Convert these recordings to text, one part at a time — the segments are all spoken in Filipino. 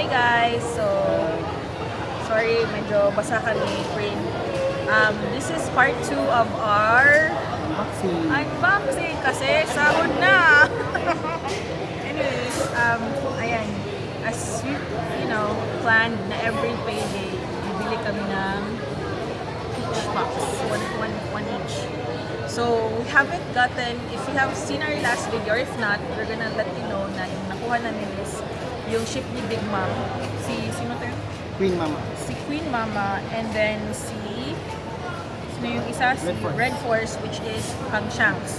guys, so sorry, medyo basa kami print. This is part 2 of our unboxing kasi sahod na. Anyways, ayan, as you know, planned na every payday, bibili kami ng each box, one each. So, we haven't gotten, if you have seen our last video, or if not, we're gonna let you know na yung nakuha namin is yung ship ni Big Mom. Sino to yun? Queen Mama. Si Queen Mama, and then sino yung isa? Si Red Force, which is Kang Shanks.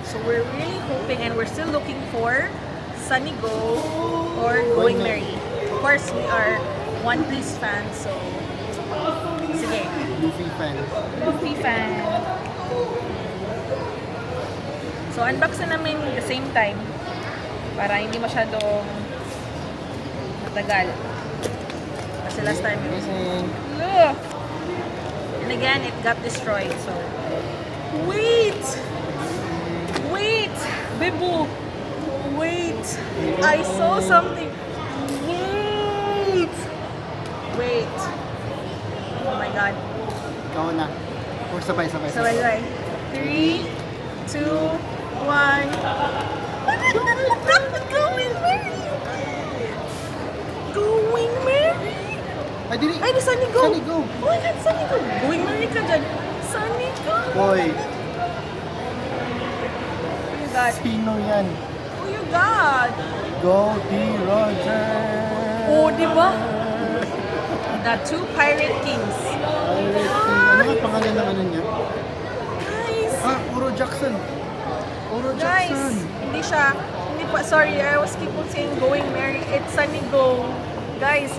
So, we're really hoping, and we're still looking for Sunny Go or Going Merry. Of course, we are One Piece fans, so sige. Luffy fan. Luffy fan. So, unbox na namin the same time para hindi masyadong matagal. Kasi last time, look! And again, it got destroyed, so... Wait! Wait! Bibu! Wait! I saw something! Wait! Wait! Oh my God. Ikaw na. Or sabay. Sabay. 3, 2, 1. Going Merry! Going Merry! Ay, dili. Ay, di Sunny Go! Sunny Go. Oh my God, Sunny Go! Going Merry ka dyan! Sunny Go! Boy, Oh my God! sino yan? Oh my God! Goldie Roger. Oh, di ba? The two Pirate Kings. Ano nga pangalan ng ano niya? Guys! Oro Jackson. Oro Guys! Jackson. Hindi pa, sorry, I was keep on saying Going Merry. It's Sunny Go. Guys,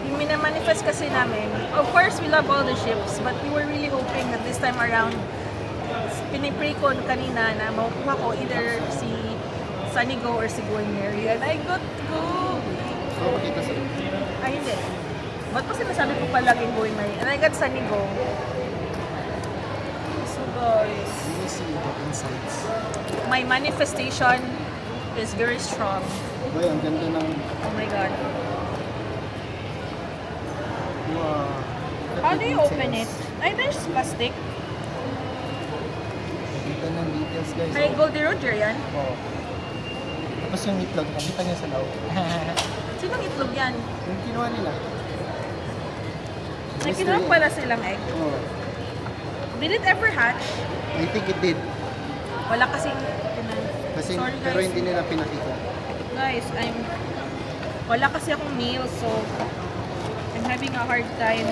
yung minamanifest kasi namin, of course, we love all the ships, but we were really hoping that this time around, pinipray ko kanina na makukuha ko either si Sunny Go or si Going Merry. And I got go! So, pakita sa Ay, hindi. Ba't pa sinasabi ko palaging Going Merry? And I got Sunny Go. So guys, Let me see the insights. my manifestation is very strong. Boy, ang ganda ng... Oh my God. Wow. How do you open it? Ay, there's plastic. Kita ng details, guys. Ay, Goldie Roger yan. Oh. Tapos yung itlog, nakita niya sa loob. Sinong itlog yan? Yung kinuha nila. Nakinuha pala silang egg. Oh. Did it ever hatch? I think it did. Wala kasing... Kasi, Sorry, pero guys. hindi nila pinakita. Guys, wala kasi akong meal, so I'm having a hard time.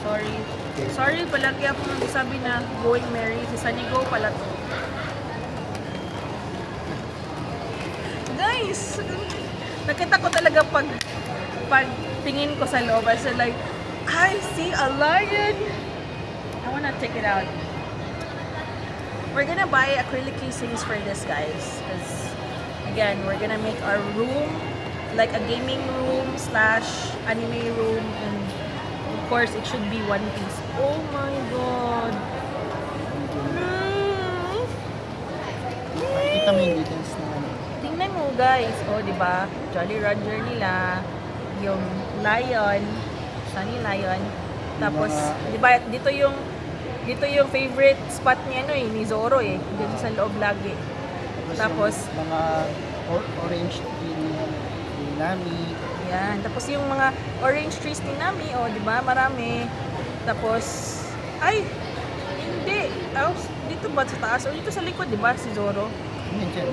Sorry. Okay. Sorry, palagi ako nagsasabi na Going Merry. Si Sunny Go pala to. Guys! Nakita ko talaga pag tingin ko sa loob. I said like, I see a lion! I wanna check it out. We're gonna buy acrylic casings for this, guys. Because, again, we're gonna make our room like a gaming room / anime room. And, of course, it should be One Piece. Oh my God! Kita mo yung details na ano. Tingnan mo, guys. Oh, di ba? Jolly Roger nila. Yung lion. Sunny Lion. Tapos, di ba, dito yung favorite spot ni ni Zoro dito sa loob lagi. Tapos mga orange tree ni Nami. yan. Tapos yung mga orange trees ni Nami, di ba? Marami. Tapos, ay, hindi. Dito ba sa taas? O dito sa likod, di ba? Si Zoro. Yan dyan.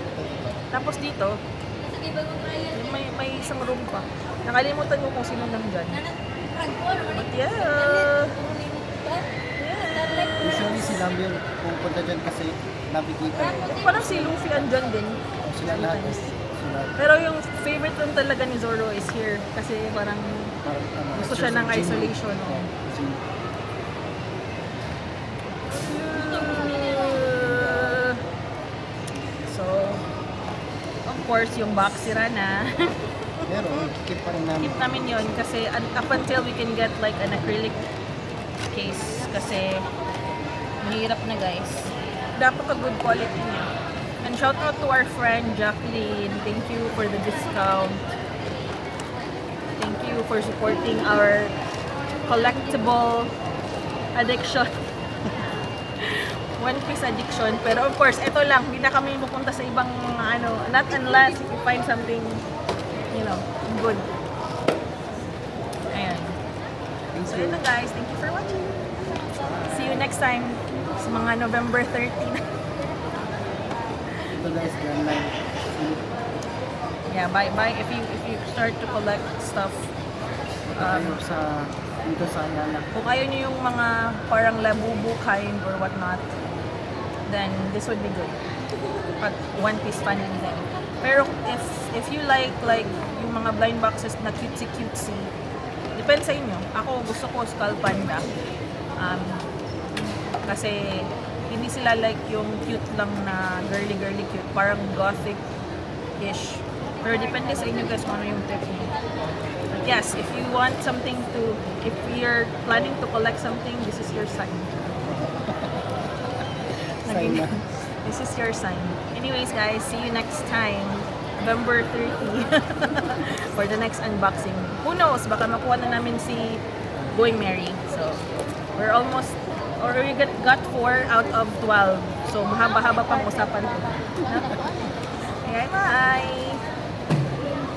Tapos dito, may isang room pa. Nakalimutan ko kung sino nandyan. But yeah. Usually si Nami yung pupunta dyan kasi navigator. Parang si Luffy andyan din. Sila lahat is sila. Pero yung favorite room talaga ni Zoro is here. Kasi parang Parang, gusto siya ng isolation. Oh, kasi So, of course, yung box sira na. pero keep pa rin namin. Keep namin yun kasi up until we can get like an acrylic case kasi mahirap na guys. Dapat a good quality niya. And shout out to our friend Jacqueline. Thank you for the discount. Thank you for supporting our collectible addiction. One Piece addiction. Pero of course, ito lang. Hindi na kami pupunta sa ibang ano. Not unless if you find something, you know, good. Ayan. Thanks, So, ito guys. Thank you for watching. See you next time sa mga November 13. Ito guys, yan lang. Yeah, bye. If you start to collect stuff, Sa dito sa Ayala. kung ayaw niyo yung mga parang labubu kind or whatnot, then this would be good. Pag One Piece fan din. Pero if you like yung mga blind boxes na cutesy, depende sa inyo. Ako gusto ko Skull Panda. Kasi hindi sila like yung cute lang na girly cute. Parang gothic-ish. Pero depende sa inyo guys kung ano yung tip niyo. But yes, if you want something if you're planning to collect something, this is your sign. Sign na. This is your sign. Anyways guys, see you next time. November 30 for the next unboxing. Who knows, baka makuha na namin si Going Merry. So, we're almost, or we got 4 out of 12. So, mahaba-haba pang usapan ko. Okay, bye!